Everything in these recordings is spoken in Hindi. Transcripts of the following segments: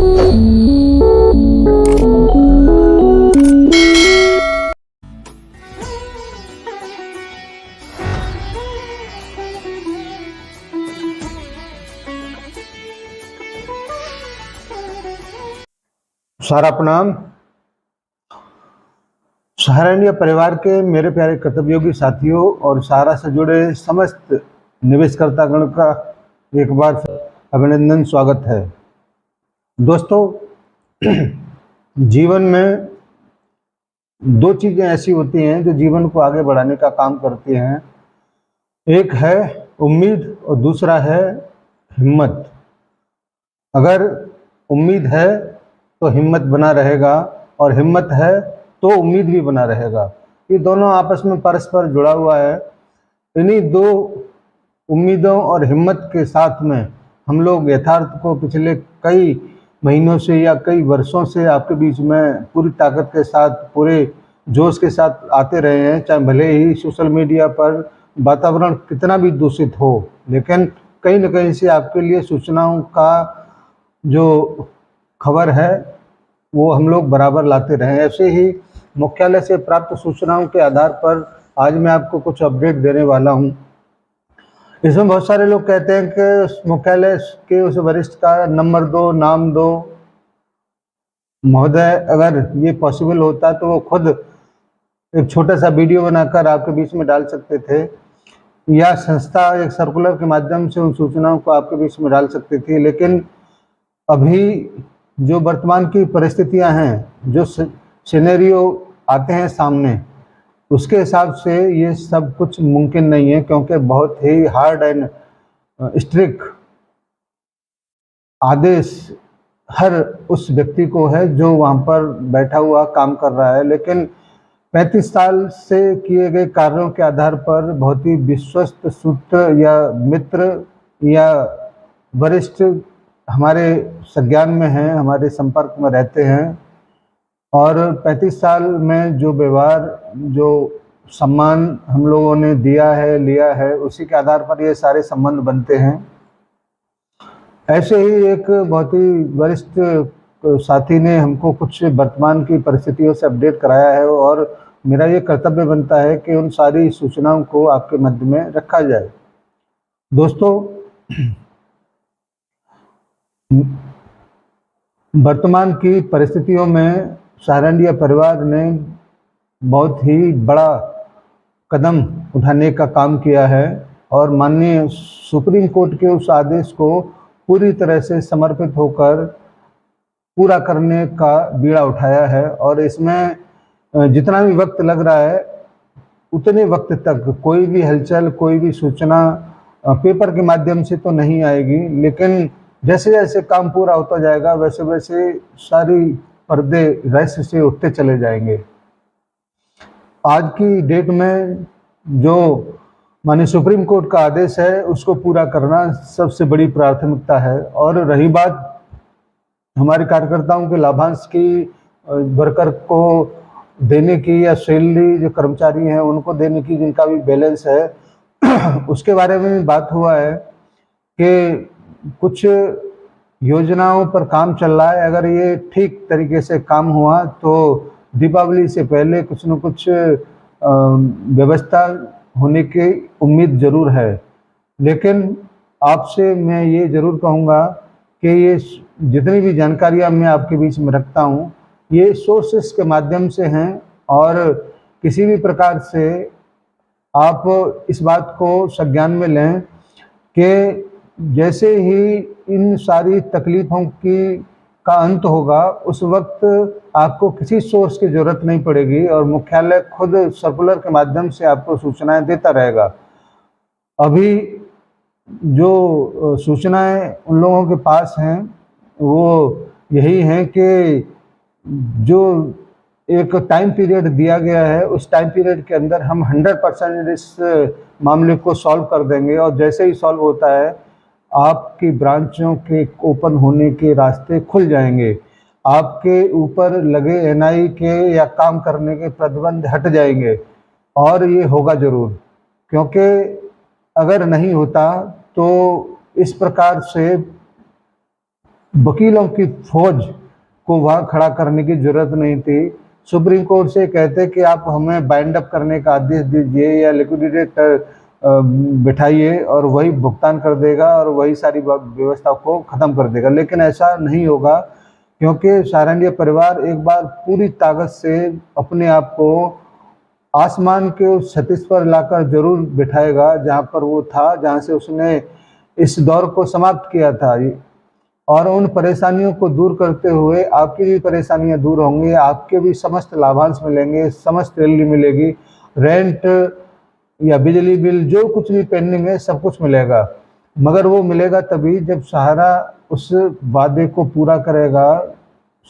सारा प्रणाम। सहारनिया परिवार के मेरे प्यारे कर्तव्योगी साथियों और सारा से जुड़े समस्त निवेशकर्तागण का एक बार अभिनंदन, स्वागत है। दोस्तों, जीवन में दो चीज़ें ऐसी होती हैं जो जीवन को आगे बढ़ाने का काम करती हैं। एक है उम्मीद और दूसरा है हिम्मत। अगर उम्मीद है तो हिम्मत बना रहेगा और हिम्मत है तो उम्मीद भी बना रहेगा। ये दोनों आपस में परस्पर जुड़ा हुआ है। इन्हीं दो उम्मीदों और हिम्मत के साथ में हम लोग यथार्थ को पिछले कई महीनों से या कई वर्षों से आपके बीच में पूरी ताकत के साथ, पूरे जोश के साथ आते रहे हैं। चाहे भले ही सोशल मीडिया पर वातावरण कितना भी दूषित हो, लेकिन कहीं न कहीं से आपके लिए सूचनाओं का जो खबर है वो हम लोग बराबर लाते रहे। ऐसे ही मुख्यालय से प्राप्त सूचनाओं के आधार पर आज मैं आपको कुछ अपडेट देने वाला हूं। इसमें बहुत सारे लोग कहते हैं कि मुख्यालय के उस वरिष्ठ का नंबर दो, नाम दो। महोदय, अगर ये पॉसिबल होता तो वो खुद एक छोटा सा वीडियो बनाकर आपके बीच में डाल सकते थे, या संस्था एक सर्कुलर के माध्यम से उन सूचनाओं को आपके बीच में डाल सकती थी। लेकिन अभी जो वर्तमान की परिस्थितियां हैं, जो सिनेरियो आते हैं सामने, उसके हिसाब से ये सब कुछ मुमकिन नहीं है, क्योंकि बहुत ही हार्ड एंड स्ट्रिक्ट आदेश हर उस व्यक्ति को है जो वहाँ पर बैठा हुआ काम कर रहा है। लेकिन 35 साल से किए गए कार्यों के आधार पर बहुत ही विश्वस्त सूत्र या मित्र या वरिष्ठ हमारे संज्ञान में हैं, हमारे संपर्क में रहते हैं, और 35 साल में जो व्यवहार, जो सम्मान हम लोगों ने दिया है, लिया है, उसी के आधार पर ये सारे संबंध बनते हैं। ऐसे ही एक बहुत ही वरिष्ठ साथी ने हमको कुछ वर्तमान की परिस्थितियों से अपडेट कराया है, और मेरा ये कर्तव्य बनता है कि उन सारी सूचनाओं को आपके मध्य में रखा जाए। दोस्तों, वर्तमान की परिस्थितियों में सहारनिया परिवार ने बहुत ही बड़ा कदम उठाने का काम किया है, और माननीय सुप्रीम कोर्ट के उस आदेश को पूरी तरह से समर्पित होकर पूरा करने का बीड़ा उठाया है। और इसमें जितना भी वक्त लग रहा है, उतने वक्त तक कोई भी हलचल, कोई भी सूचना पेपर के माध्यम से तो नहीं आएगी, लेकिन जैसे जैसे काम पूरा होता जाएगा वैसे वैसे सारी पर्दे रहस्य से उठते चले जाएंगे। आज की डेट में जो माननीय सुप्रीम कोर्ट का आदेश है, उसको पूरा करना सबसे बड़ी प्राथमिकता है। और रही बात हमारे कार्यकर्ताओं के लाभांश की, वर्कर को देने की, या सैलरी जो कर्मचारी हैं उनको देने की, जिनका भी बैलेंस है, उसके बारे में बात हुआ है कि कुछ योजनाओं पर काम चल रहा है। अगर ये ठीक तरीके से काम हुआ तो दीपावली से पहले कुछ न कुछ व्यवस्था होने की उम्मीद जरूर है। लेकिन आपसे मैं ये ज़रूर कहूँगा कि ये जितनी भी जानकारियाँ मैं आपके बीच में रखता हूँ, ये सोर्सेस के माध्यम से हैं, और किसी भी प्रकार से आप इस बात को संज्ञान में लें कि जैसे ही इन सारी तकलीफ़ों का अंत होगा, उस वक्त आपको किसी सोर्स की ज़रूरत नहीं पड़ेगी, और मुख्यालय खुद सर्कुलर के माध्यम से आपको सूचनाएं देता रहेगा। अभी जो सूचनाएं उन लोगों के पास हैं वो यही हैं कि जो एक टाइम पीरियड दिया गया है, उस टाइम पीरियड के अंदर हम 100% इस मामले को सॉल्व कर देंगे, और जैसे ही सॉल्व होता है आपकी ब्रांचों के ओपन होने के रास्ते खुल जाएंगे, आपके ऊपर लगे एनआई के या काम करने के प्रतिबंध हट जाएंगे, और ये होगा ज़रूर। क्योंकि अगर नहीं होता तो इस प्रकार से वकीलों की फौज को वहाँ खड़ा करने की जरूरत नहीं थी। सुप्रीम कोर्ट से कहते कि आप हमें बाइंड अप करने का आदेश दीजिए या लिक्विडेटर बिठाइए और वही भुगतान कर देगा और वही सारी व्यवस्था को ख़त्म कर देगा, लेकिन ऐसा नहीं होगा, क्योंकि सारंगिया परिवार एक बार पूरी ताकत से अपने आप को आसमान के उस क्षतिश पर लाकर जरूर बिठाएगा जहाँ पर वो था, जहाँ से उसने इस दौर को समाप्त किया था। और उन परेशानियों को दूर करते हुए आपकी भी परेशानियां दूर होंगी, आपके भी समस्त लाभांश मिलेंगे, समस्त सैलरी मिलेगी, रेंट या बिजली बिल जो कुछ भी पेंडिंग है सब कुछ मिलेगा। मगर वो मिलेगा तभी जब सहारा उस वादे को पूरा करेगा,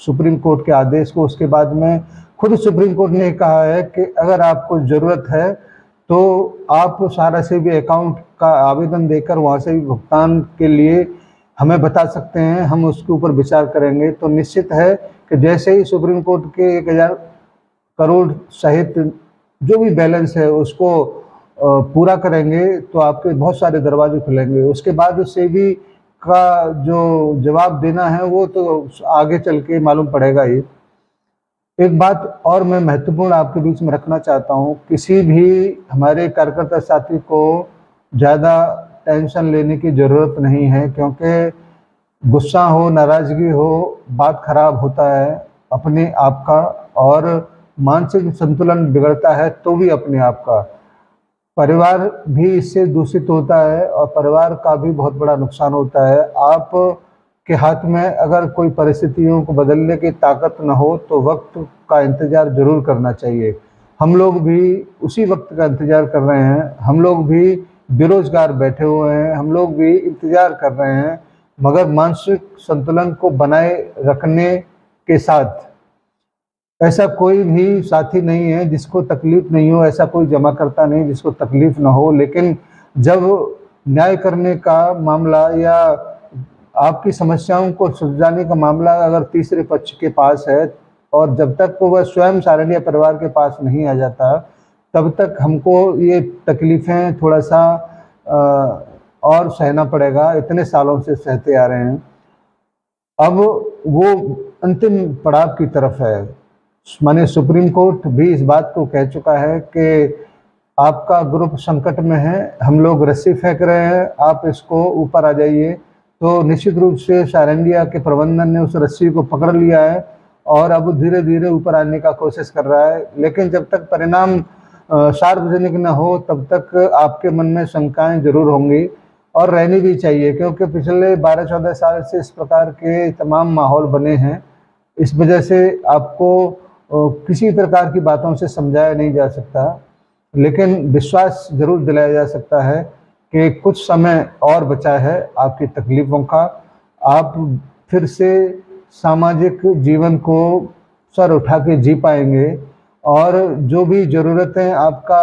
सुप्रीम कोर्ट के आदेश को। उसके बाद में खुद सुप्रीम कोर्ट ने कहा है कि अगर आपको ज़रूरत है तो आप सहारा से भी अकाउंट का आवेदन देकर वहाँ से भी भुगतान के लिए हमें बता सकते हैं, हम उसके ऊपर विचार करेंगे। तो निश्चित है कि जैसे ही सुप्रीम कोर्ट के 1000 करोड़ सहित जो भी बैलेंस है उसको पूरा करेंगे तो आपके बहुत सारे दरवाजे खुलेंगे। उसके बाद उससे भी का जो जवाब देना है वो तो आगे चल के मालूम पड़ेगा ही। एक बात और मैं महत्वपूर्ण आपके बीच में रखना चाहता हूँ, किसी भी हमारे कार्यकर्ता साथी को ज़्यादा टेंशन लेने की ज़रूरत नहीं है, क्योंकि गुस्सा हो, नाराज़गी हो, बात खराब होता है अपने आप का, और मानसिक संतुलन बिगड़ता है तो भी अपने आप का। परिवार भी इससे दूषित होता है और परिवार का भी बहुत बड़ा नुकसान होता है। आप के हाथ में अगर कोई परिस्थितियों को बदलने की ताकत न हो तो वक्त का इंतज़ार ज़रूर करना चाहिए। हम लोग भी उसी वक्त का इंतज़ार कर रहे हैं, हम लोग भी बेरोज़गार बैठे हुए हैं, हम लोग भी इंतज़ार कर रहे हैं, मगर मानसिक संतुलन को बनाए रखने के साथ ऐसा कोई भी साथी नहीं है जिसको तकलीफ नहीं हो, ऐसा कोई जमाकर्ता नहीं जिसको तकलीफ ना हो। लेकिन जब न्याय करने का मामला या आपकी समस्याओं को सुलझाने का मामला अगर तीसरे पक्ष के पास है और जब तक वह स्वयं सारंगिया परिवार के पास नहीं आ जाता तब तक हमको ये तकलीफ़ें थोड़ा सा और सहना पड़ेगा। इतने सालों से सहते आ रहे हैं, अब वो अंतिम पड़ाव की तरफ है। माने सुप्रीम कोर्ट भी इस बात को कह चुका है कि आपका ग्रुप संकट में है, हम लोग रस्सी फेंक रहे हैं, आप इसको ऊपर आ जाइए। तो निश्चित रूप से सारंगिया के प्रबंधन ने उस रस्सी को पकड़ लिया है और अब धीरे धीरे ऊपर आने का कोशिश कर रहा है। लेकिन जब तक परिणाम सार्वजनिक न हो तब तक आपके मन में शंकाएं जरूर होंगी और रहनी भी चाहिए, क्योंकि पिछले 12-14 साल से इस प्रकार के तमाम माहौल बने हैं। इस वजह से आपको किसी प्रकार की बातों से समझाया नहीं जा सकता, लेकिन विश्वास जरूर दिलाया जा सकता है कि कुछ समय और बचा है आपकी तकलीफ़ों का। आप फिर से सामाजिक जीवन को सर उठा के जी पाएंगे और जो भी ज़रूरतें आपका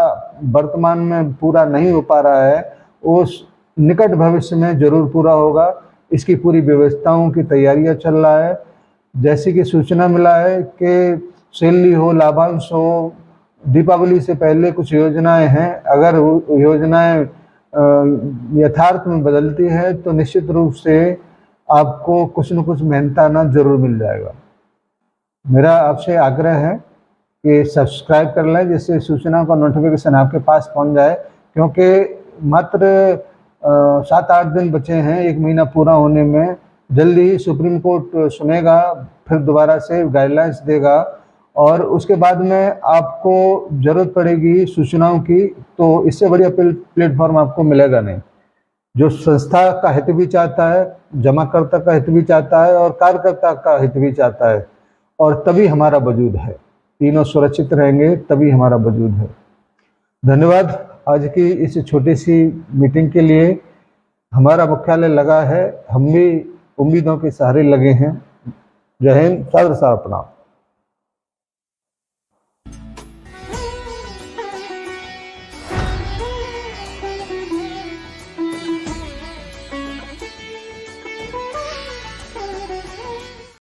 वर्तमान में पूरा नहीं हो पा रहा है उस निकट भविष्य में ज़रूर पूरा होगा। इसकी पूरी व्यवस्थाओं की तैयारियां चल रहा है। जैसे कि सूचना मिला है कि सैलरी हो, लाभांश हो, दीपावली से पहले कुछ योजनाएं हैं, अगर वो योजनाएं यथार्थ में बदलती है तो निश्चित रूप से आपको कुछ न कुछ मेहनताना जरूर मिल जाएगा। मेरा आपसे आग्रह है कि सब्सक्राइब कर लें जिससे सूचना का नोटिफिकेशन आपके पास पहुंच जाए, क्योंकि मात्र 7-8 दिन बचे हैं 1 महीना पूरा होने में। जल्दी ही सुप्रीम कोर्ट सुनेगा, फिर दोबारा से गाइडलाइंस देगा और उसके बाद में आपको ज़रूरत पड़ेगी सूचनाओं की, तो इससे बढ़िया प्लेटफॉर्म आपको मिलेगा नहीं। जो संस्था का हित भी चाहता है, जमाकर्ता का हित भी चाहता है और कार्यकर्ता का हित भी चाहता है, और तभी हमारा वजूद है। तीनों सुरक्षित रहेंगे तभी हमारा वजूद है। धन्यवाद आज की इस छोटी सी मीटिंग के लिए। हमारा मुख्यालय लगा है, हम भी उम्मीदों के सहारे लगे हैं। जय हिंद, सादर सादर प्रणाम।